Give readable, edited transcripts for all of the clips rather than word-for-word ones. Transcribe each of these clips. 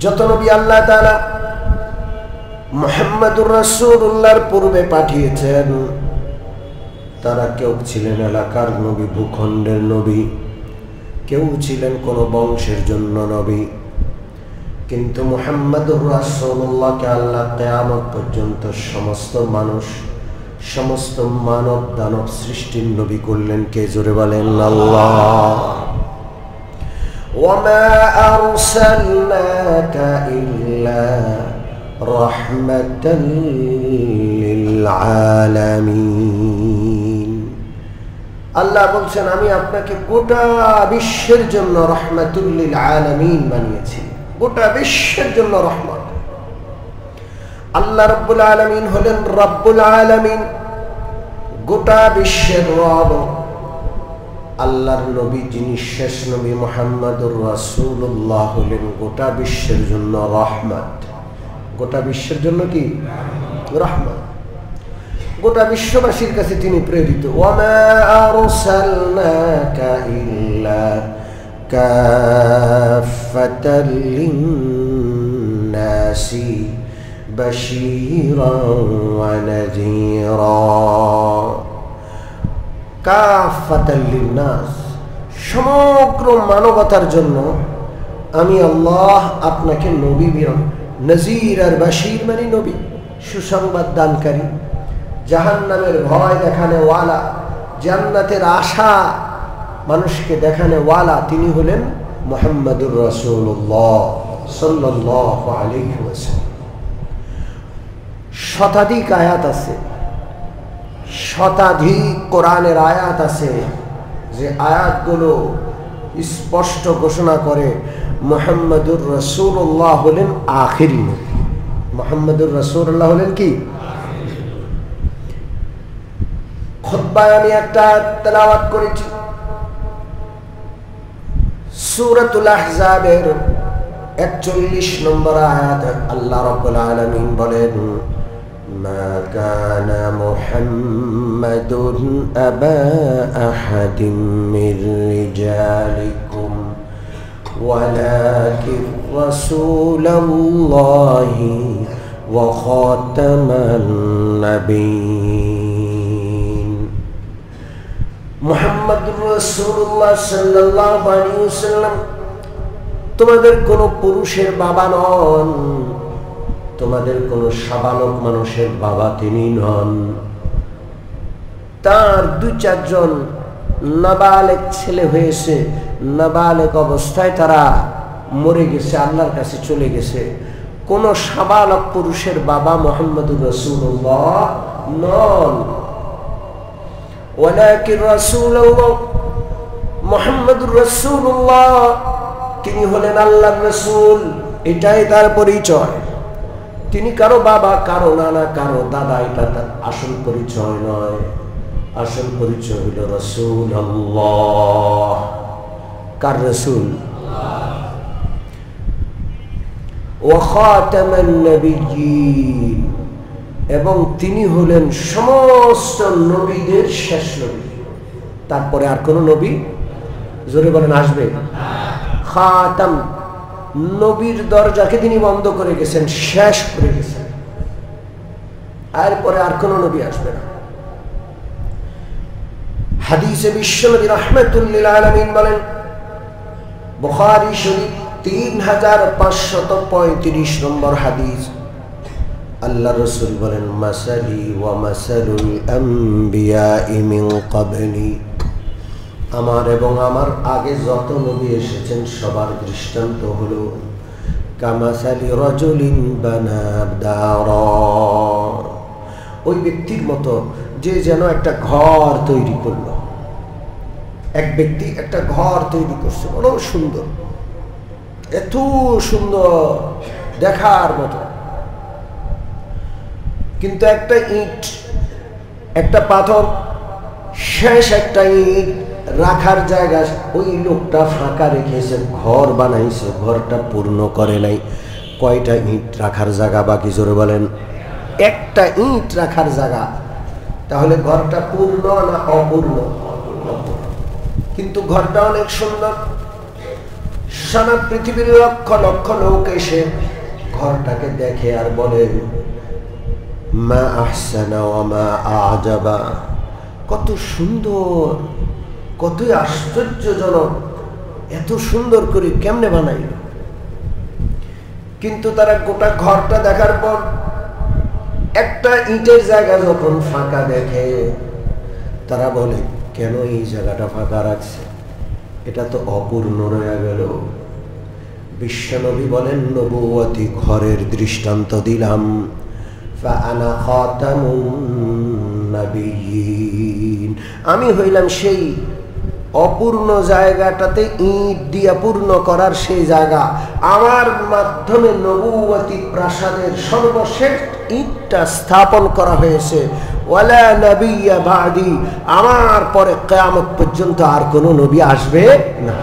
যত নবী আল্লাহ তাআলা মুহাম্মদুর রাসূলুল্লাহর পূর্বে পাঠিয়েছেন তারা কেউ ছিলেন এলাকার নবী, ভূখণ্ডের নবী, কেউ ছিলেন কোনো বংশের জন্য নবী। কিন্তু মুহাম্মদুর রাসূলুল্লাহকে আল্লাহ কিয়ামত পর্যন্ত সমস্ত মানুষ, সমস্ত মানব দানব সৃষ্টির নবী করলেন কে? জোরে বলেন আল্লাহ। ওয়ামা আরসালনাকা ইল্লা রাহমাতাল লিল আলামিন। আল্লাহ বলছেন আমি আপনাকে গোটা বিশ্বের জন্য রাহমাতুল লিল আলামিন বানিয়েছি, গোটা বিশ্বের জন্য রহমত। আল্লাহ রাব্বুল আলামিন হলেন রব্বুল আলামিন, গোটা বিশ্বের রব। আল্লাহর নবী যিনি শেষ নবী মুহাম্মদুর রাসূলুল্লাহ হলেন গোটা বিশ্বের জন্য রহমত। গোটা বিশ্বের জন্য কি? রহমত। গোটা বিশ্ববাসীর কাছে তিনি প্রেরিত। ওয়ামা আরসালনাকা ইল্লা কাফাতাল লিন্নাসি বাশীরান ওয়া নাযীরা। কাফাতাল লিন্নাস, সমগ্র মানবতার জন্য আমি আল্লাহ আপনাকে নবী বিরান। নজির আর বাশীর মানে নবী, সুসংবাদ দানকারী, জাহান্নামের ভয় দেখানে ওয়ালা, জান্নাতের আশা মানুষকে দেখানে ওয়ালা তিনি হলেন মুহাম্মদুর রাসূলুল্লাহ সাল্লাল্লাহু আলাইহি ওয়াসাল্লাম। শতাধিক আয়াত আছে, শতাধিক কোরআনের আয়াত আছে যে আয়াতগুলো স্পষ্ট ঘোষণা করে মুহাম্মদুর রাসূলুল্লাহ হলেন আখিরি নবী। মুহাম্মদুর রাসূলুল্লাহ হলেন কি? খুতবায় আমি একটা তেলাওয়াত করেছি, সূরাতুল আহজাবের 41 নম্বর আয়াত। আল্লাহ রাব্বুল আলামিন বলেন মা কানা মুহাম্মাদুন আবা আহাদিম মির রিজালিকুম ওয়ালাকিন রাসূলুল্লাহি ওয়া খাতামান নাবিয়্যিন। মুহাম্মদুর রাসূলুল্লাহ সাল্লাল্লাহু আলাইহি ওয়াসাল্লাম তোমাদের কোনো পুরুষের বাবা নন, তোমাদের কোনো সাবালক মানুষের বাবা তিনি নন। তার 2-4 নাবালেক ছেলে হয়েছে, নাবালেক অবস্থায় তারা মরে গেছে, আল্লাহর কাছে চলে গেছে। কোন সাবালক পুরুষের বাবা মুহাম্মদুর রাসূলুল্লাহ নন। ওয়ালাকিন রাসূলুল্লাহ, মুহাম্মদুর রাসূলুল্লাহ তিনি হলেন আল্লাহর রাসূল, এটাই তার পরিচয়। তিনি কারো বাবা, কারো নানা, কারো দাদা, এটা তার আসল পরিচয় নয়। আসল পরিচয় হলো রাসূলুল্লাহ। কার রাসূল? ওয়া খাতামান নাবিয়্যিন, এবং তিনি হলেন সমস্ত নবীদের শেষ নবী। তারপরে আর কোন নবী জোরে বলেন আসবে? খাতাম, নবীর দরজাকে তিনি বন্ধ করে গেছেন, শেষ করে গেছেন, এরপরে আর কোন নবী আসবে না। হাদিসে বিশ্বনবী রাহমাতুল লিল আলামিন বলেন, বুখারী শরীফ 3535 নম্বর হাদিস, আল্লাহ রাসূল বলেন মাসালি ওয়া মাসালুল আমবিয়া'i মিন ক্বাবলি, আমার এবং আমার আগে যত নবী এসেছেন সবার দৃষ্টান্ত হলো কামাসালি রাজুলিন বানা দারা, ওই ব্যক্তির মতো যে যেন একটা ঘর তৈরি করলো। এক ব্যক্তি একটা ঘর তৈরি করছে, বড় সুন্দর, এত সুন্দর দেখার মতো, কিন্তু একটা ইট, একটা পাথর, শেষ একটা ইট রাখার জায়গা ওই লোকটা ফাঁকা রেখেছে, ঘর বানাইছে, ঘরটা পূর্ণ করে নাই। কয়টা ইট রাখার জায়গা বাকি? জোরে বলেন। একটা ইট রাখার জায়গা। তাহলে ঘরটা পূর্ণ না অপূর্ণ? কিন্তু ঘরটা অনেক সুন্দর। সারা পৃথিবীর লক্ষ লক্ষ লোক এসে ঘরটাকে দেখে আর বলে মা আহসানা ওয়া মা আজাবা, কত সুন্দর, কতই আশ্চর্যজনক, এত সুন্দর করে কেমনে বানাইল। কিন্তু তারা গোটা ঘরটা দেখার পর একটা ইটের জায়গা যখন ফাঁকা দেখে, তারা বলে কেন এই জায়গাটা ফাঁকা রাখছে, এটা তো অপূর্ণ রয়ে গেল। বিশ্বনবী বলেন নবুয়তি ঘরের দৃষ্টান্ত দিলাম, ফাআনা খাতামুন নবিয়্যিন, আমি হইলাম সেই অপূর্ণ জায়গাটাতে ইট দিয়া পূর্ণ করার সেই জায়গা। আমার মাধ্যমে নবুয়তি প্রাসাদের সর্বশেষ ইটটা স্থাপন করা হয়েছে। ওয়ালা নবিয়্যা বাদি, আমার পরে কিয়ামত পর্যন্ত আর কোনো নবী আসবে না।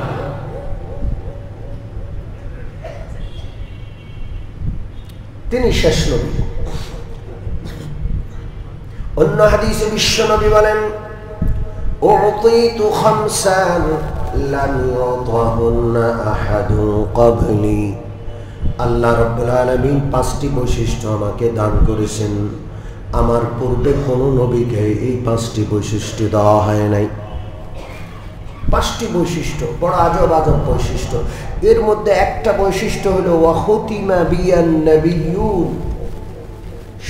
তিনি শেষ নবী। অন্য হাদিসে বিশ্বনবী বলেন উতিতু খামসান লাম ইউতাহুন্না আহাদুন ক্বাবলি, আল্লাহ রাব্বুল আলামিন 5টি বৈশিষ্ট্য আমাকে দান করেছেন, আমার পূর্বে কোনো নবীকে এই 5টি বৈশিষ্ট্য দেওয়া হয় নাই। 5টি বৈশিষ্ট্য, বড় আজব আজব বৈশিষ্ট্য। এর মধ্যে একটা বৈশিষ্ট্য হলো ওয়া খুতিমা বিয়ান নবিয়্যুন,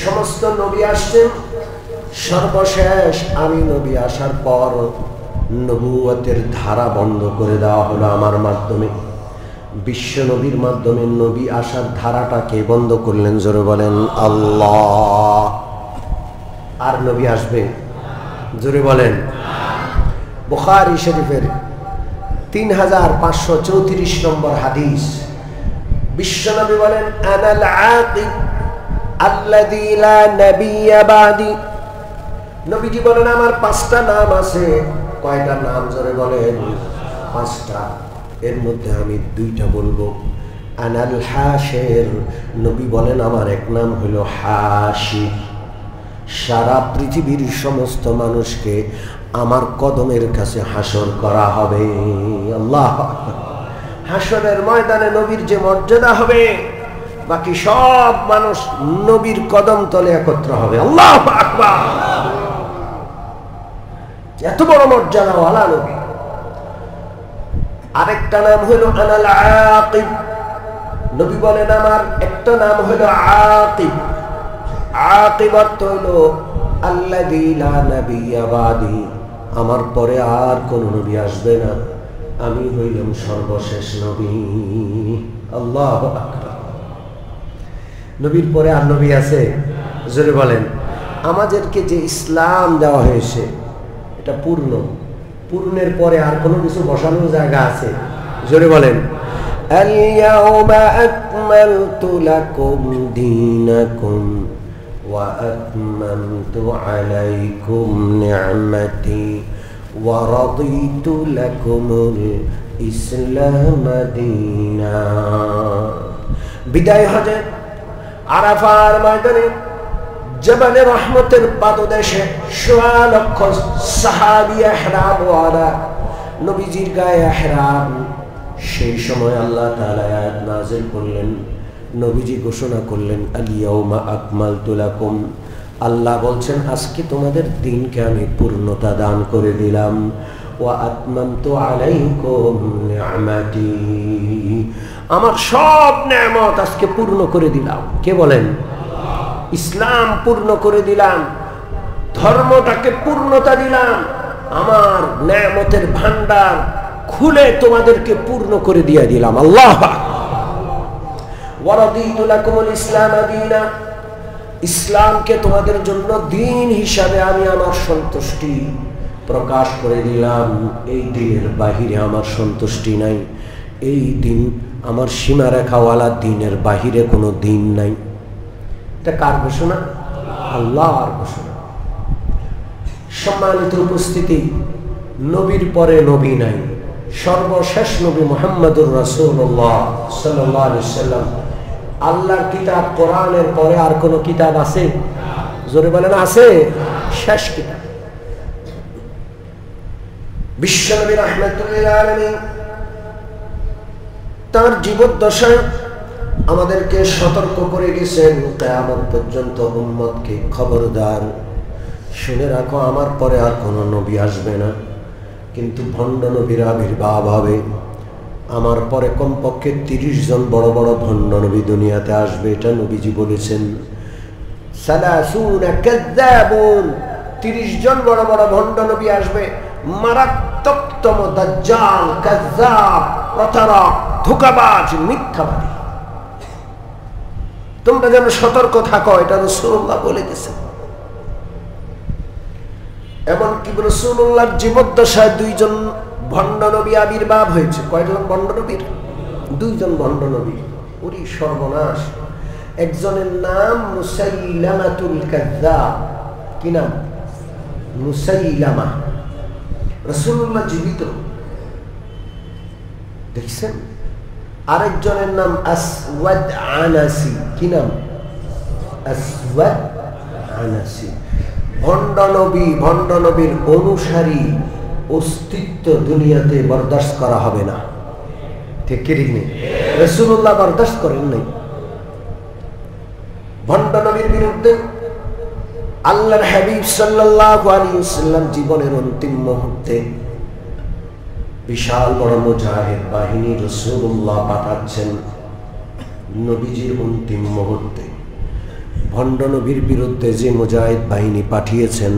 সমস্ত নবী আসছেন, সর্বশেষ আমি নবী আসার পর নবুয়তের ধারা বন্ধ করে দেওয়া হলো আমার মাধ্যমে। বিশ্ব নবীর মাধ্যমে নবী আসার ধারাটাকে বন্ধ করলেন, জোরে বলেন আল্লাহ। আর নবী আসবে? জোরে বলেন। বুখারী শরীফের 3534 নম্বর হাদিস, বিশ্বনবী বলেন আনাল আকিব আল্লাযী লা নবিয়্যা বাদি, নবীজি বলেন আমার 5টা নাম আছে। কয়টা নাম জোরে বলেন? 5টা। এর মধ্যে আমি 2টা বলবো। আনাল হাশির, নবী বলেন আমার এক নাম হলো হাশির, সারা পৃথিবীর সমস্ত মানুষকে আমার কদমের কাছে হাসর করা হবে। আল্লাহ, হাসরের ময়দানে নবীর যে মর্যাদা হবে, বাকি সব মানুষ নবীর কদম তলে একত্র হবে। আল্লাহু আকবার, এত বড় মর্যাদাওয়ালা নবী। আরেকটা নাম হলো আনাল আকিব, নবী বলেন আমার একটা নাম হলো আকিব। আকিব অর্থ হলো আল্লাযী লা নবিয়্যা বাদি, আমার পরে আর কোন নবী আসবে না, আমি হইলাম সর্বশেষ নবী। আল্লাহু আকবার। নবীর পরে আর নবী আছে? জোরে বলেন। আমাদেরকে যে ইসলাম দেওয়া হয়েছে এটা পূর্ণ, পূর্ণের পরে আর কোনো কিছু বসানোর জায়গা আছে? জোরে বলেন। আল ইয়াউমা আকমালতু লাকুম দীনাকুম ওয়া আতমামতু আলাইকুম নি'মাতি ওয়া রাদিতু লাকুমুল ইসলাম দীনা। বিদায় হজে আরাফার ময়দানে জবালে রহমতের পাদদেশে ১৬ লক্ষ সাহাবী ইহরাম ওয়ালা, নবীজির গায়ে ইহরাম। সেই সময় আল্লাহ তাআলা আয়াত নাযিল করলেন, নবীজি ঘোষণা করলেন আল ইয়াউমা আকমালতু লাকুম, আল্লাহ বলছেন আজকে তোমাদের দিনকে আমি পূর্ণতা দান করে দিলাম। ওয়া আতমামতু আলাইকুম নি'মাতি, আমার সব নেয়ামত আজকে পূর্ণ করে দিলাম। কে বলেন? ইসলাম পূর্ণ করে দিলাম, ধর্মটাকে পূর্ণতা দিলাম, আমার নেয়ামতের ভান্ডার খুলে তোমাদেরকে পূর্ণ করে দিয়ে দিলাম। আল্লাহ। ওয়া রাদিতু লাকুমুল ইসলাম দীনা, ইসলামকে তোমাদের জন্য দিন হিসাবে আমি আমার সন্তুষ্টি প্রকাশ করে দিলাম। এই দিনের বাহিরে আমার সন্তুষ্টি নাই, এই দিন আমার সীমারেখাওয়ালা দিনের বাহিরে কোনো দিন নাই। এটা কার ঘোষণা? আল্লাহর ঘোষণা। সম্মানিত উপস্থিতি, নবীর পরে নবী নাই, সর্বশেষ নবী মুহাম্মদুর রাসূলুল্লাহ সাল্লাল্লাহু আলাইহি ওয়াসাল্লাম। আল্লাহর কিতাব কোরআনের পরে আর কোন কিতাব আছে? জোরে বলেন আছে? শেষ কিতাব। বিশ্বনবী রাহমাতুল লিল আলামিন তার জীবদ্দশায় আমাদেরকে সতর্ক করে গেছেন, কিয়ামত পর্যন্ত উম্মতকে খবরদার শুনে রাখো, আমার পরে আর কোনো নবী আসবে না, কিন্তু ভণ্ড নবীর আবির্ভাব হবে। আমার পরে কমপক্ষে 30 জন বড় বড় ভণ্ড নবী দুনিয়াতে আসবে, এটা নবীজি বলেছেন। 30 জন বড় বড় ভণ্ড নবী আসবে, মারাত্মকতম দাজ্জাল, কাযযাব, প্রতারক, ধোঁকাবাজ, মিথ্যাবাদী। তোমরা যেন সতর্ক থাকো, এটা রাসূলুল্লাহ বলে গেছেন। এমনকি রাসূলুল্লাহর জীবদ্দশায় 2 জন ভণ্ড নবী আবির্ভাব হয়েছে। কয়জন ভণ্ড নবীর? 2 জন ভণ্ড নবী। ওরে সর্বনাশ! একজনের নাম মুসাইলামাতুল কাযযাব। কি নাম? মুসাইলামা। রাসূলুল্লাহ জীবিত, দেখছেন? আরেকজনের নাম আসওয়াদ আনাসি। কি নাম? আসওয়াদ আনাসি। ভণ্ড নবীর অনুসারী অস্তিত্ব দুনিয়াতে বরদাস্ত করা হবে না। ঠিক কি ঠিক নেই? রাসূলুল্লাহ বরদাস্ত করেন নাই। ভণ্ড নবীর বিরুদ্ধে আল্লাহর হাবিব সাল্লাল্লাহু আলাইহি ওয়াসাল্লাম জীবনের অন্তিম মুহূর্তে বিশাল বড় মুজাহিদ বাহিনী রাসূলুল্লাহ পাঠাচ্ছেন নবীজির অন্তিম মুহূর্তে। ভণ্ড নবীর বিরুদ্ধে যে মুজাহিদ বাহিনী পাঠিয়েছেন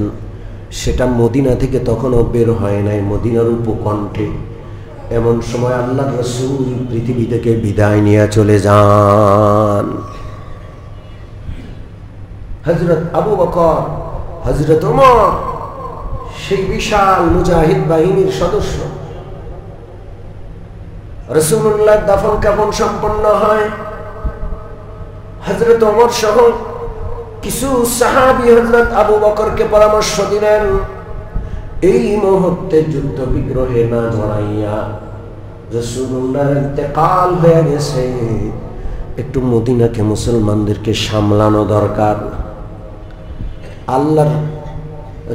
সেটা মদিনা থেকে তখনও বের হয় নাই, মদিনার উপকণ্ঠে। এমন সময় আল্লাহর রাসূল পৃথিবী থেকে বিদায় নিয়ে চলে যান। হযরত আবু বকর, হযরত ওমর সেই বিশাল মুজাহিদ বাহিনীর সদস্য। রাসূলুল্লাহ দাফন কাফন সম্পন্ন হয়। হযরত ওমর সহ কিছু সাহাবী হযরত আবু বকরকে পরামর্শ দিলেন, এই মুহূর্তে যুদ্ধ বিগ্রহে না জড়াইয়া, রাসূলুল্লাহর ইন্তেকাল হয়ে গেছে, একটু মদিনাকে মুসলমানদেরকে সামলানো দরকার। আল্লাহর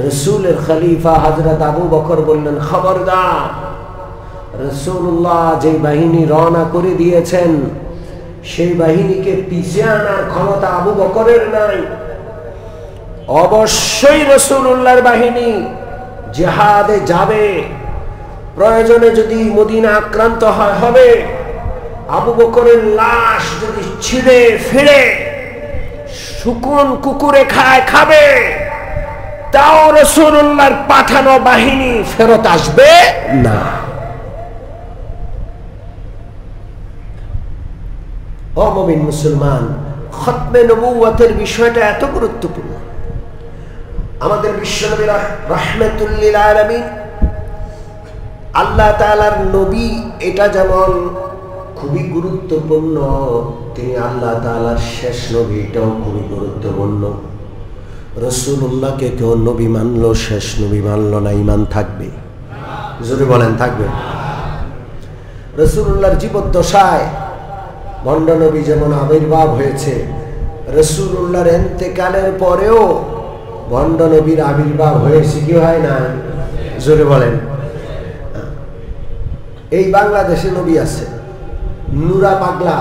রাসূলের খলিফা হযরত আবু বকর বললেন, খবরদার, রাসূলুল্লাহ যে বাহিনী রওনা করে দিয়েছেন সেই বাহিনীকে পিছিয়ে আনার ক্ষমতা আবু বকরের নাই। অবশ্যই রাসূলুল্লাহর বাহিনী জিহাদে যাবে, প্রয়োজনে যদি মদিনা আক্রান্ত হবে, আবু বকরের লাশ যদি ছিঁড়ে ফিরে শুকুন কুকুরে খাবে, তাও রাসূলুল্লাহর পাঠানো বাহিনী ফেরত আসবে না। ও মুমিন মুসলমান, খতমে নবুয়তের বিষয়টা এত গুরুত্বপূর্ণ। আমাদের বিশ্বনবী রাহমাতুল লিল আলামিন, আল্লাহ তাআলার নবী, এটা যেমন খুবই গুরুত্বপূর্ণ, তিনি আল্লাহ তাআলার শেষ নবী, এটাও খুবই গুরুত্বপূর্ণ। রাসূলুল্লাহকে কেউ নবী মানলো, শেষ নবী মানলো না, ঈমান থাকবে? জোরে বলেন, থাকবে? রাসূলুল্লাহর জীবদ্দশায় ভণ্ড নবী যেমন আবির্ভাব হয়েছে, রাসূলুল্লাহর ইন্তেকালের পরেও ভণ্ড নবীর আবির্ভাব হয়েছে, কি হয় না? জোরে বলেন। এই বাংলাদেশে নবী আছে, নুরা পাগলা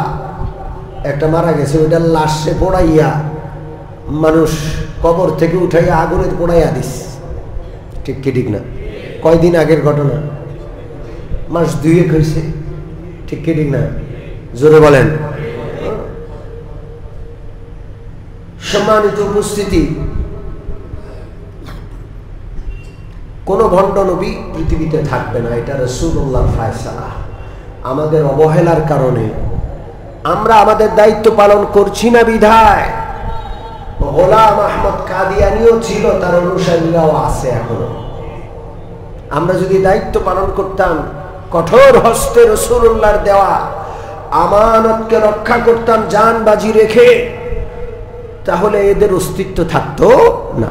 একটা মারা গেছে, ওইটার লাশে পোড়াইয়া মানুষ কবর থেকে উঠাইয়া আগুনে পোড়াইয়া দিস। ঠিক কি ঠিক না? কয়দিন আগের ঘটনা, মাস 2 হয়েছে। ঠিক কি ঠিক না? জোরে বলেন। সম্মানিত উপস্থিতি, কোন ভণ্ড নবী পৃথিবীতে থাকবে না, এটা রাসূলুল্লাহর ফায়সালা। আমাদের অবহেলার কারণে আমরা আমাদের দায়িত্ব পালন করছি না বিধায়। গোলাম আহমদ কাদিয়ানীও ছিল, তার অনুসারীরাও আছে এখনো। আমরা যদি দায়িত্ব পালন করতাম, কঠোর হস্তে রাসূলুল্লাহর দেওয়া আমানতকে রক্ষা করতাম জান বাজি রেখে, তাহলে এদের অস্তিত্ব থাকতো না।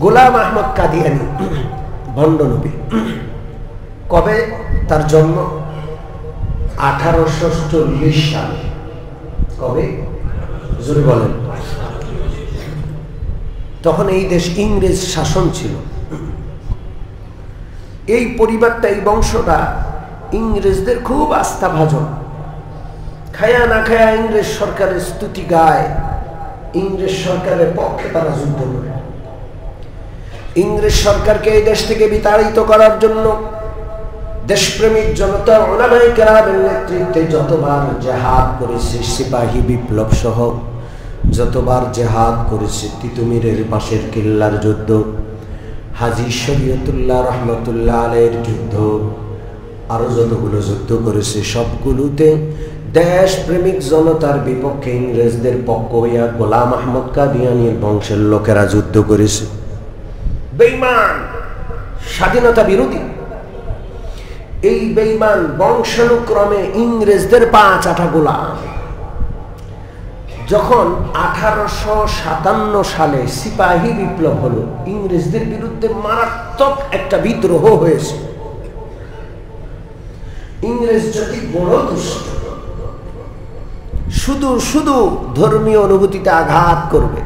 গোলাম আহমদ কাদিয়ানী ভণ্ড নবী। কবে তার জন্ম? 1840 সালে। কবে? জোরে বলেন। তখন এই দেশ ইংরেজ শাসন ছিল। এই পরিবারটা, এই বংশটা ইংরেজদের খুব আস্থাভাজন, খায়া না খায়া ইংরেজ সরকারের স্তুতি গায়, ইংরেজ সরকারের পক্ষে তারা যুদ্ধ করে। ইংরেজ সরকারকে এই দেশ থেকে বিতাড়িত করার জন্য দেশপ্রেমিক জনতা উলামায়ে কেরামের নেতৃত্বে যতবার জেহাদ করেছে, সিপাহী বিপ্লব সহ যতবার জেহাদ করেছে, তিতুমিরের পাশের কিল্লার যুদ্ধ, হাজী শরীয়তুল্লাহ রহমতুল্লাহ আলাইহির যুদ্ধ, আরো যতগুলো যুদ্ধ করেছে, সবগুলোতে দেশপ্রেমিক জনতার বিপক্ষে ইংরেজদের পক্ষ হইয়া গোলাম আহমদ কাদিয়ানীর বংশের লোকেরা যুদ্ধ করেছে। বেঈমান, স্বাধীনতা বিরোধী এই বেঈমান বংশানুক্রমে ইংরেজদের পা চাটা গোলাম। যখন 1857 সালে সিপাহী বিপ্লব হলো, ইংরেজদের বিরুদ্ধে মারাত্মক একটা বিদ্রোহ হয়েছে। ইংরেজ জাতি বড় দুষ্ট, শুধু শুধু ধর্মীয় অনুভূতিতে আঘাত করবে।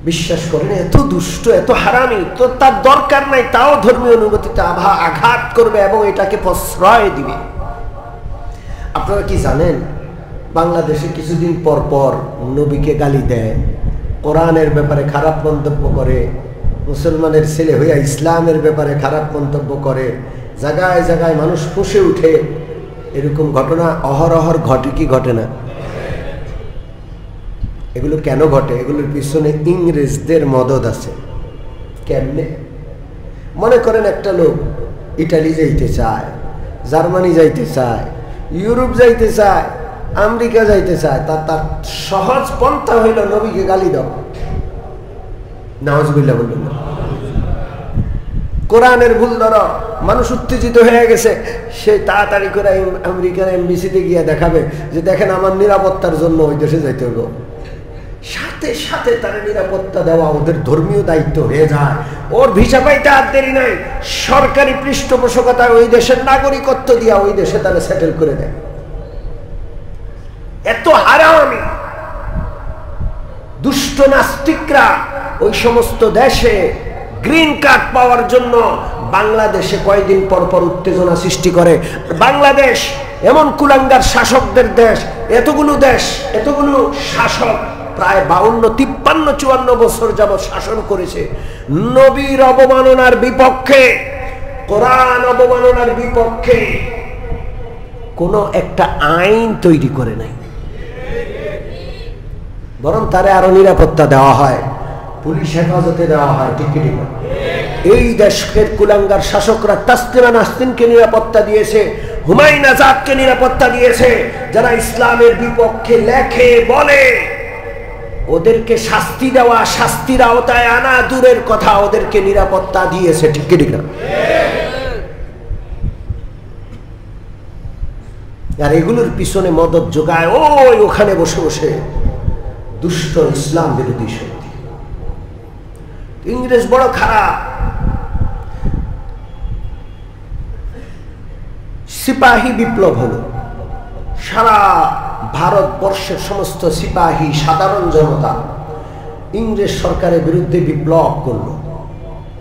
বিশ্বাস করেন, এত দুষ্ট, এত হারামি, তো তার দরকার নাই, তাও ধর্মীয় অনুভূতিতে আঘাত করবে এবং এটাকে প্রশ্রয় দিবে। আপনারা কি জানেন, বাংলাদেশে কিছুদিন পর পর নবীকে গালি দেয়, কোরআনের ব্যাপারে খারাপ মন্তব্য করে, মুসলমানের ছেলে হইয়া ইসলামের ব্যাপারে খারাপ মন্তব্য করে, জায়গায় জায়গায় মানুষ ফুঁসে উঠে। এরকম ঘটনা অহরহর ঘটে কি ঘটে না? এগুলো কেন ঘটে? এগুলোর পিছনে ইংরেজদের মদদ আছে। কেমনে? মনে করেন একটা লোক ইটালি যাইতে চায়, জার্মানি যাইতে চায়, ইউরোপ যাইতে চায়, আমেরিকা যাইতে চায়, তার সহজ পন্থা হইল নবীকে গালি দাও। নাউজুবিল্লাহ বলবেন না। কোরআনের ভুল ধরো, মানুষ উত্তেজিত হয়ে গেছে, সে তাড়াতাড়ি করে আমেরিকার এমবিসিতে গিয়ে দেখাবে যে দেখেন আমার নিরাপত্তার জন্য ওই দেশে যাইতে হবে। সাথে সাথে তার নিরাপত্তা দেওয়া ওদের ধর্মীয় দায়িত্ব হয়ে যায়। ওর ভিসা পাইতে আর দেরি নাই, সরকারি পৃষ্ঠপোষকতায় ওই দেশের নাগরিকত্ব দিয়া ওই দেশে তারা সেটেল করে দেয়। এত হারামি দুষ্ট নাস্তিকরা ওই সমস্ত দেশে গ্রিন কার্ড পাওয়ার জন্য বাংলাদেশে কয়েকদিন পর পর উত্তেজনা সৃষ্টি করে। বাংলাদেশ এমন কুলাঙ্গার শাসকদের দেশ, এতগুলো দেশ, এতগুলো শাসক প্রায় 52, 53, 54 বছর যাবৎ শাসন করেছে নবীর অবমাননার বিপক্ষে, কোরআন অবমাননার বিপক্ষে কোন একটা আইন তৈরি করে নাই, বরং তারে আরো নিরাপত্তা দেওয়া হয়, পুলিশ হেফাজতে দেওয়া হয়। ঠিক ঠিক। এই দেশের কুলাঙ্গার শাসকরা তাসলিমা নাসরিনকে নিরাপত্তা দিয়েছে, হুমায়ুন আজাদকে নিরাপত্তা দিয়েছে। যারা ইসলামের বিপক্ষে লেখে বলে ওদেরকে শাস্তি দেওয়া, শাস্তির আওতায় আনা দূরের কথা, ওদেরকে নিরাপত্তা দিয়েছে। ঠিক ঠিক না? আর এগুলোর পিছনে মদত যোগায় ওই ওখানে বসে বসে দুষ্ট ইসলাম বিরোধী শক্তি। ইংরেজ বড় খারাপ। সিপাহী বিপ্লব হলো, সারা ভারতবর্ষের সমস্ত সিপাহী সাধারণ জনতা ইংরেজ সরকারের বিরুদ্ধে বিপ্লব করলো,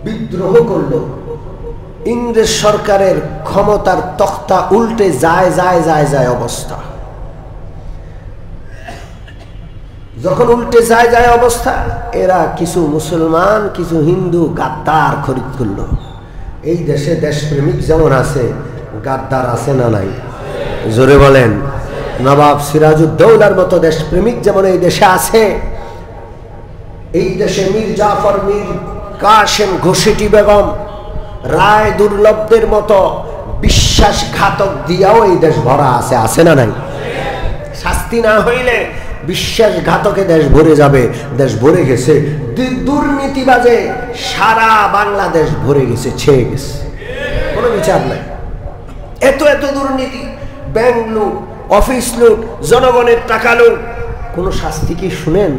বিদ্রোহ করলো। ইংরেজ সরকারের ক্ষমতার তখতা উল্টে যায় যায় যায় যায় অবস্থা। যখন উল্টে যায় যায় অবস্থা, এরা কিছু মুসলমান, কিছু হিন্দু গাদ্দার খরিদ করলো। এই দেশে দেশপ্রেমিক যেমন আছে, গাদ্দার আছে না নাই? জোরে বলেন। নবাব সিরাজউদ্দৌলার মতো দেশপ্রেমিক যেমন এই দেশে আছে, এই দেশে মীর জাফর, মীর কাসেম, ঘোষেটি বেগম, রায় দুর্লভদের মতো বিশ্বাসঘাতক দিয়াও এই দেশ ভরা আছে। আছে না নাই? শাস্তি না হইলে বিশ্বাসঘাতকে দেশ ভরে যাবে। দেশ ভরে গেছে দুর্নীতিবাজে, সারা বাংলাদেশ ভরে গেছে, ছেয়ে গেছে, কোনো বিচার নাই। এত এত দুর্নীতি, ব্যাংক লুট, অফিস লুট, জনগণের টাকা লুট, কোন শাস্তি কি শুনেন?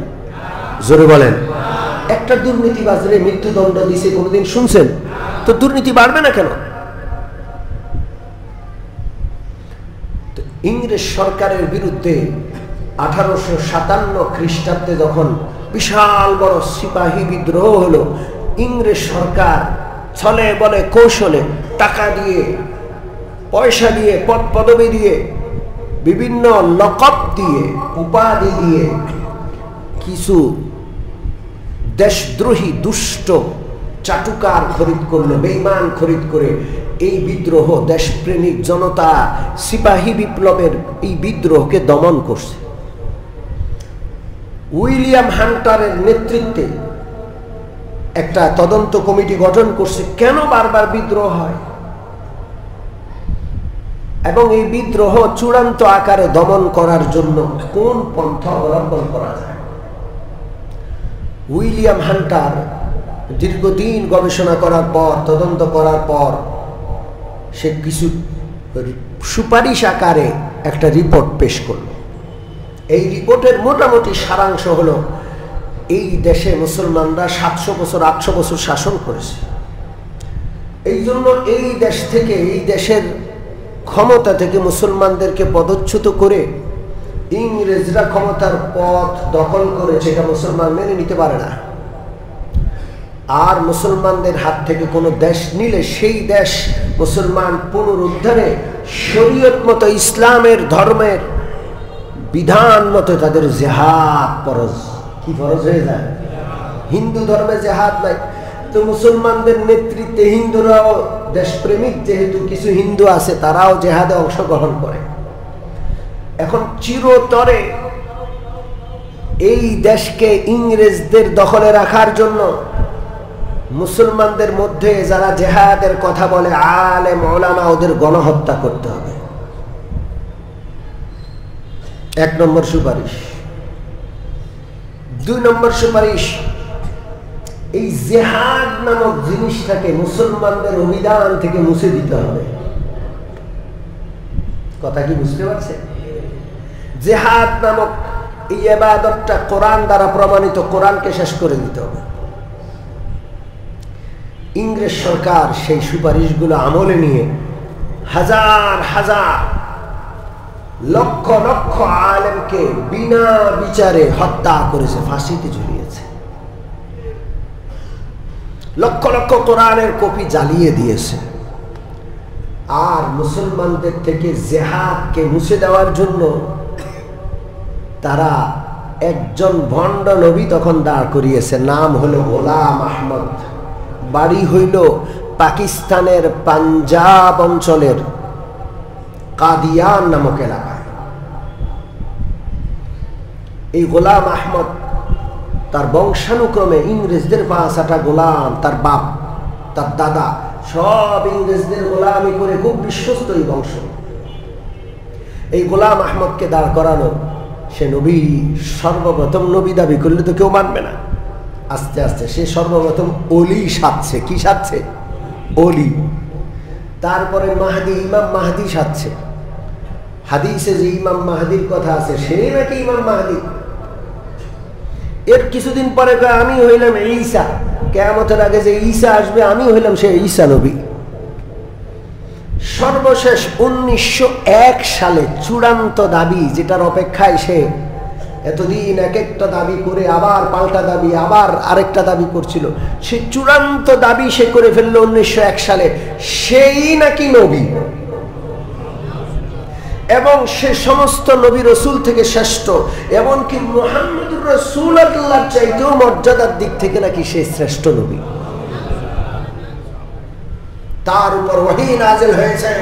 জোরে বলেন। একটা দুর্নীতিবাজরে মৃত্যুদণ্ড দিছে, কোনোদিন শুনছেন? তো দুর্নীতি বাড়বে না কেন? ইংরেজ সরকারের বিরুদ্ধে 1857 খ্রিস্টাব্দে যখন বিশাল বড় সিপাহী বিদ্রোহ হলো, ইংরেজ সরকার ছলে বলে কৌশলে টাকা দিয়ে পয়সা দিয়ে, পদ পদবি দিয়ে, বিভিন্ন লকব দিয়ে, উপাধি দিয়ে কিছু দেশদ্রোহী দুষ্ট চাটুকার খরিদ করলো, বেঈমান খরিদ করে এই বিদ্রোহ, দেশপ্রেমিক জনতা সিপাহী বিপ্লবের এই বিদ্রোহকে দমন করছে। উইলিয়াম হান্টারের নেতৃত্বে একটা তদন্ত কমিটি গঠন করছে, কেন বারবার বিদ্রোহ হয় এবং এই বিদ্রোহ চূড়ান্ত আকারে দমন করার জন্য কোন পন্থা অবলম্বন করা যায়। উইলিয়াম হান্টার দীর্ঘদিন গবেষণা করার পর, তদন্ত করার পর সে কিছু সুপারিশ আকারে একটা রিপোর্ট পেশ করল। এই রিপোর্টের মোটামুটি সারাংশ হলো, এই দেশে মুসলমানরা 700 বছর 800 বছর শাসন করেছে, এই জন্য এই দেশ থেকে, এই দেশের ক্ষমতা থেকে মুসলমানদেরকে পদচ্যুত করে ইংরেজরা ক্ষমতার পথ দখল করেছে, এটা মুসলমান মেনে নিতে পারে না। আর মুসলমানদের হাত থেকে কোনো দেশ নিলে সেই দেশ মুসলমান পুনরুদ্ধারে শরীয়ত মতো, ইসলামের ধর্মের বিধান মতো তাদের জেহাদ ফরজ। কি ফরজ হয়ে যায়? হিন্দু ধর্মে জেহাদ নাই, তো মুসলমানদের নেতৃত্বে হিন্দুরাও দেশপ্রেমিক, যেহেতু কিছু হিন্দু আছে তারাও জেহাদে অংশগ্রহণ করে। এখন চিরতরে এই দেশকে ইংরেজদের দখলে রাখার জন্য মুসলমানদের মধ্যে যারা জেহাদের কথা বলে আলেম ওলামা, ওদের গণহত্যা করতে হবে। 1 নম্বর সুপারিশ। 2 নম্বর সুপারিশ, এই জেহাদ নামক জিনিসটাকে মুসলমানদের অভিধান থেকে মুছে দিতে হবে। কথা কি বুঝতে পারছে? জেহাদ নামক এই ইবাদতটা কোরআন দ্বারা প্রমাণিত, কোরআনকে শেষ করে দিতে হবে। ইংরেজ সরকার সেই সুপারিশগুলো আমলে নিয়ে হাজার হাজার লক্ষ লক্ষ আলেমকে বিনা বিচারে হত্যা করেছে, ফাঁসিতে ঝুলিয়েছে। লক্ষ লক্ষ কোরআনের কপি জ্বালিয়ে দিয়েছে। আর মুসলমানদের থেকে জেহাদকে মুছে দেওয়ার জন্য তারা একজন ভণ্ড নবী তখন দাঁড় করিয়েছে, নাম হলো গোলাম আহমদ। বাড়ি হইল পাকিস্তানের পাঞ্জাব অঞ্চলের কাদিয়ান নামক এলাকায়। এই গোলাম আহমদ তার বংশানুক্রমে ইংরেজদের 5-8টা গোলাম, তার বাপ, তার দাদা সব ইংরেজদের গোলামি করে খুব বিশ্বস্ত এই বংশ। এই গোলাম আহমদকে দাঁড় করানো, সে নবী, সর্বপ্রথম নবী দাবি করলে তো কেউ মানবে না। আস্তে আস্তে সে সর্বপ্রথম অলি সাজছে। কি সাজছে? অলি। তারপরে মাহদি, ইমাম মাহদি সাজছে। হাদিসে যে ইমাম মাহদির কথা আছে, সেই নাকি ইমাম মাহদি। এর কিছুদিন পরে আমি হইলাম ঈসা, কিয়ামতের আগে যে ঈসা আসবে আমি হইলাম সে ঈসা নবী। সর্বশেষ 1901 সালে চূড়ান্ত দাবি, যেটার অপেক্ষায় সে এতদিন এক একটা দাবি করে আবার পাল্টা দাবি, আবার আরেকটা দাবি করছিল, সে চূড়ান্ত দাবি সে করে ফেললো 1901 সালে, সেই নাকি নবী এবং সে সমস্ত নবী রসুল থেকে শ্রেষ্ঠ, এমনকি মুহাম্মদুর রাসূলুল্লাহর চাইতেও মর্যাদার দিক থেকে নাকি সে শ্রেষ্ঠ নবী। তার উপর ওহী নাযিল হয়েছে,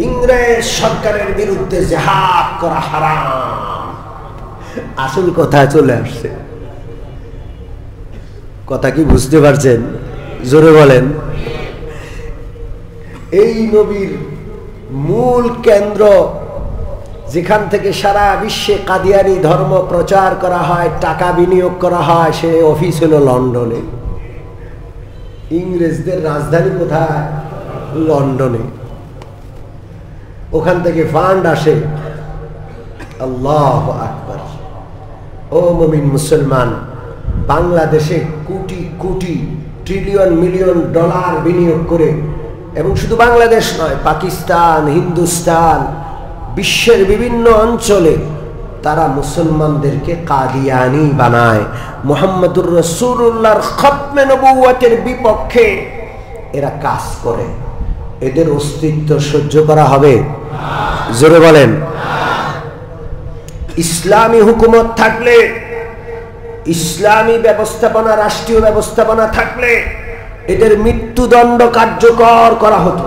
ইংরেজ সরকারের বিরুদ্ধে জিহাদ করা হারাম। আসল কথা চলে আসছে। কথা কি বুঝতে পারছেন? জোরে বলেন। এই নবীর মূল কেন্দ্র, যেখান থেকে সারা বিশ্বে কাদিয়ানি ধর্ম প্রচার করা হয়, টাকা বিনিয়োগ করা হয়, সে অফিস হলো লন্ডনে। ইংরেজদের রাজধানী কোথায়? লন্ডনে। ওখান থেকে ফান্ড আসে। আল্লাহু আকবার। ও মুমিন মুসলমান, বাংলাদেশে crore crore, trillion million dollar বিনিয়োগ করে, এবং শুধু বাংলাদেশ নয়, পাকিস্তান, হিন্দুস্তান, বিশ্বের বিভিন্ন অঞ্চলে তারা মুসলমানদেরকে কাদিয়ানি বানায়। মুহাম্মদুর রাসূলুল্লাহর খতমে নবুয়তের বিপক্ষে এরা কাজ করে। এদের অস্তিত্ব সহ্য করা হবে? জোরে বলেন। ইসলামী হুকুমত থাকলে, ইসলামী ব্যবস্থাপনা, রাষ্ট্রীয় ব্যবস্থাপনা থাকলে এদের মৃত্যুদণ্ড কার্যকর করা হতো।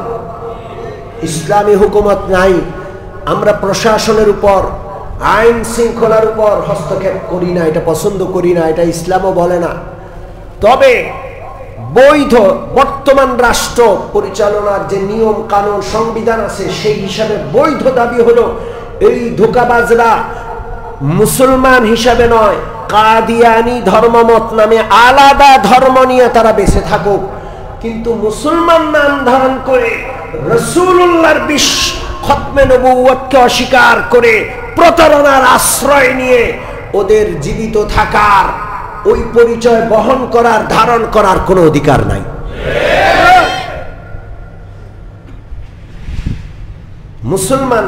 ইসলামী হুকুমত নাই, আমরা প্রশাসনের উপর, আইন শৃঙ্খলার উপর হস্তক্ষেপ করি না, এটা পছন্দ করি না, এটা ইসলামও বলে না। তবে বৈধ বর্তমান রাষ্ট্র পরিচালনার যে নিয়ম কানুন সংবিধান আছে সেই হিসাবে বৈধ দাবি হলো এই ধোঁকাবাজরা মুসলমান হিসাবে নয়, কাদিয়ানি ধর্মমত নামে আলাদা ধর্ম নিয়ে তারা বেঁচে থাকুক, কিন্তু মুসলমান নাম ধারণ করে রাসূলুল্লাহর খতমে নবুয়তকে অস্বীকার করে প্রতারণার আশ্রয় নিয়ে ওদের জীবিত থাকার, ওই পরিচয় বহন করার, ধারণ করার কোনো অধিকার নাই। মুসলমান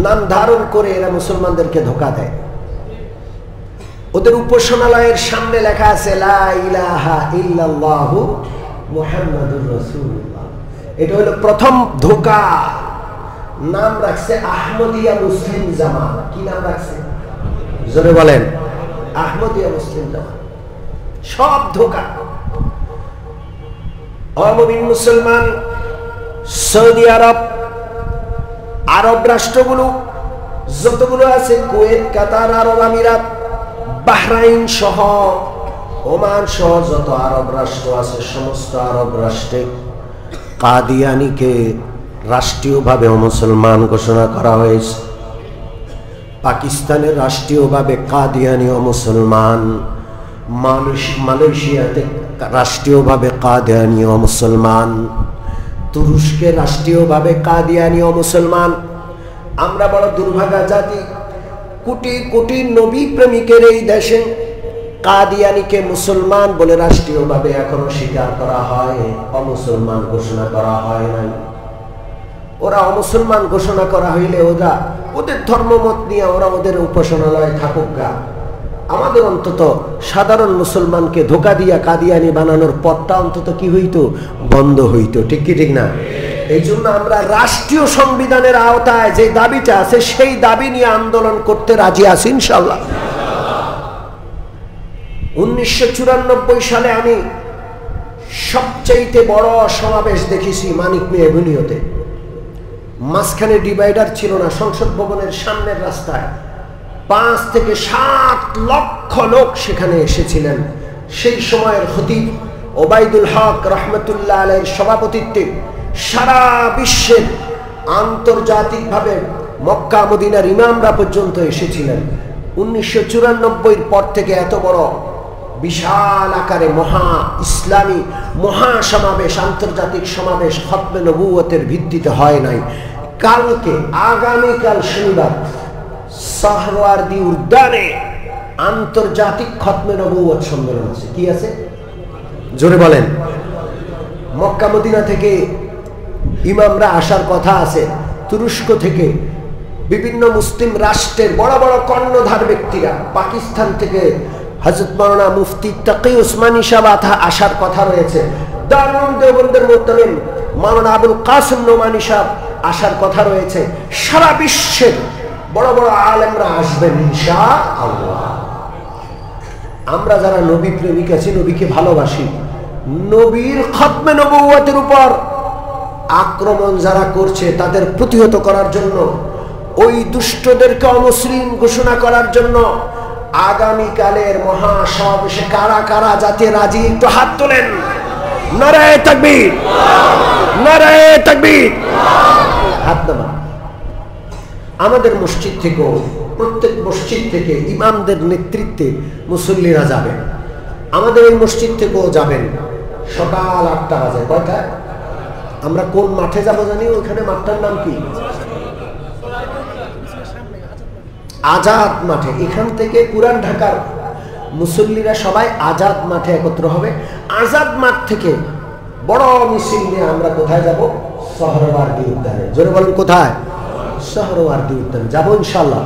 নাম ধারণ করে এরা মুসলমানদেরকে ধোঁকা দেয়। ওদের উপাসনালয়ের সামনে লেখা আছে লা ইলাহা ইল্লাল্লাহু মুহাম্মাদুর রাসূলুল্লাহ। এটা হলো প্রথম ধোঁকা। নাম রাখছে আহমদিয়া মুসলিম জামাত। কি নাম রাখছে? জোরে বলেন। আহমদিয়া মুসলিম জামাত। সব ধোঁকা। মুমিন মুসলমান সৌদি আরব, আরব রাষ্ট্রগুলো যতগুলো আছে, কুয়েত, কাতার, আরব আমিরাত, বাহরাইন সহ, ওমান সহ যত আরব রাষ্ট্র আছে, সমস্ত আরব রাষ্ট্রে কাদিয়ানিকে রাষ্ট্রীয়ভাবে মুসলমান ঘোষণা করা হয়েছে। পাকিস্তানের রাষ্ট্রীয়ভাবে কাদিয়ানি ও মুসলমান, মালয়েশিয়াতে রাষ্ট্রীয়ভাবে কাদিয়ানি ও মুসলমান, তুরস্কে রাষ্ট্রীয়ভাবে কাদিয়ানি ও মুসলমান। আমরা বড় দুর্ভাগা জাতি, কোটি কোটি নবী প্রেমিকের এই দেশে কাদিয়ানিকে মুসলমান বলে রাষ্ট্রীয়ভাবে এখনো স্বীকার করা হয়, অমুসলমান ঘোষণা করা হয় নাই। ওরা অমুসলমান ঘোষণা করা হইলে ওরা ওদের ধর্মমত নিয়ে ওরা ওদের উপাসনালয়ে থাকুক গা। আমাদের অন্তত সাধারণ মুসলমানকে ধোঁকা দিয়া কাদিয়ানি বানানোর পথটা অন্তত কি হইতো? বন্ধ হইতো। ঠিক কি ঠিক না? এই জন্য আমরা রাষ্ট্রীয় সংবিধানের আওতায় যে দাবিটা আছে সেই দাবি নিয়ে আন্দোলন করতে রাজি আছি ইনশাআল্লাহ। 1994 সালে আমি সবচেয়ে বড় সমাবেশ দেখেছি মানিক মিয়া এভিনিউতে। মাঝখানে ডিভাইডার ছিল না, সংসদ ভবনের সামনের রাস্তায় 5 থেকে 7 লক্ষ লোক সেখানে এসেছিলেন। সেই সময়ের খতিব ওবায়দুল হক রহমতুল্লাহ আলাইহির সভাপতিত্বে সারা বিশ্বের আন্তর্জাতিকভাবে মক্কা মদিনার ইমামরা পর্যন্ত এসেছিলেন। 1994 পর থেকে এত বড় বিশাল আকারে ইসলামী মহাসমাবেশ, আন্তর্জাতিক সমাবেশ খতমে নবুয়তের ভিত্তিতে হয় নাই। কালকে, আগামীকাল শনিবার সাহরওয়ার্দী উদ্যানে আন্তর্জাতিক খতমে নবুয়ত সম্মেলন আছে। কি আছে? জোরে বলেন। মক্কা মদিনা থেকে ইমামরা আসার কথা আছে, তুরস্ক থেকে, বিভিন্ন মুসলিম রাষ্ট্রের বড় বড় কর্ণধার ব্যক্তিরা, পাকিস্তান থেকে হযরত মাওলানা মুফতি তাকি উসমানী সাহেব আসার কথা রয়েছে, দারুল দেওবন্দের মুহতামিম মাওলানা আবুল কাসেম নোমানী সাহেব আসার কথা রয়েছে। সারা বিশ্বের বড় বড় আলেমরা আসবেন ইনশাআল্লাহ। আমরা যারা নবী প্রেমিক আছি, নবীকে ভালোবাসি, নবীর খতমে নবুয়তের উপর আক্রমণ যারা করছে তাদের প্রতিহত করার জন্য, ওই দুষ্টদেরকে অমুসলিম ঘোষণা করার জন্য আগামীকালের মহাসমাবেশে কারা কারা যাতে রাজি, একটু হাত তোলেন। নারায়ে তাকবীর, নারায়ে তাকবীর। হাত নামান। আমাদের মসজিদ থেকেও, প্রত্যেক মসজিদ থেকে ইমামদের নেতৃত্বে মুসল্লিরা যাবেন। আমাদের এই মসজিদ থেকেও যাবেন সকাল 8টা বাজে। কয়টা? আমরা কোন মাঠে যাবো জানি? ওইখানে মাঠটার নাম কি? আজাদ মাঠে। এখান থেকে পুরান ঢাকার মুসল্লিরা সবাই আজাদ মাঠে একত্র হবে। আজাদ মাঠ থেকে বড় মিছিল নিয়ে আমরা কোথায় যাব? সাহরওয়ার্দী উদ্যানে। জোরে বলেন কোথায়? সাহরওয়ার্দী উদ্যানে যাবো ইনশাআল্লাহ।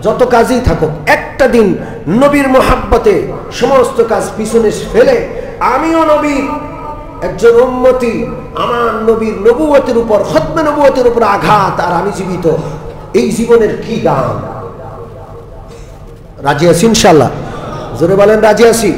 যত কাজই থাকুক, একটা দিন নবীর মোহাব্বতে সমস্ত কাজ পিছনে ফেলে আমিও নবীর একজন উম্মতি আমার নবীর নবুয়তের উপর, খতমে নবুয়তের উপর আঘাত, আর আমি জীবিত, এই জীবনের কি দাম? রাজি আছি ইনশাআল্লাহ? জোরে বলেন রাজি আছি।